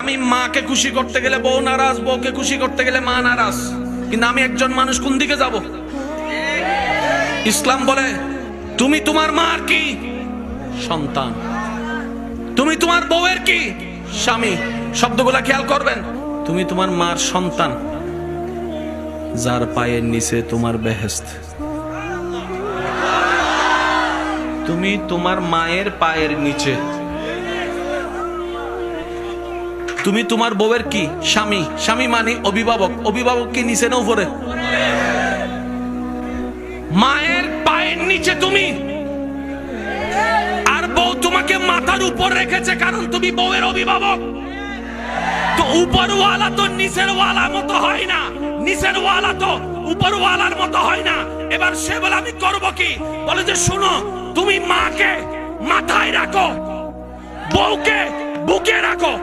আমি মাকে খুশি করতে গেলে বউ নারাজ, বউকে খুশি করতে গেলে মা নারাজ। কিন্তু আমি একজন মানুষ, কোন দিকে যাব? ইসলাম বলে তুমি তোমার মার কি সন্তান, তুমি তোমার বউয়ের কি স্বামী। শব্দগুলা খেয়াল করবেন। তুমি তোমার মার সন্তান, যার পায়ের নিচে তোমার বেহেশত। তুমি তোমার মায়ের পায়ের নিচে। তুমি তোমার বউয়ের কি স্বামী। স্বামী মানে অভিভাবক। অভিভাবক কি নিচে না উপরে? মায়ের পায়ের নিচে তুমি, আর বউ তোমাকে মাথার উপর রেখেছে, কারণ তুমি বউয়ের অভিভাবক। তো উপরওয়ালা তো নিচের ওয়ালা মতো হয় না, নিচের ওয়ালা তো উপরওয়ালার মতো হয় না। এবার সে বলে আমি করব কি? বলে যে শোনো, তুমি মাকে মাথায় রাখো, বউকে বুকে রাখো।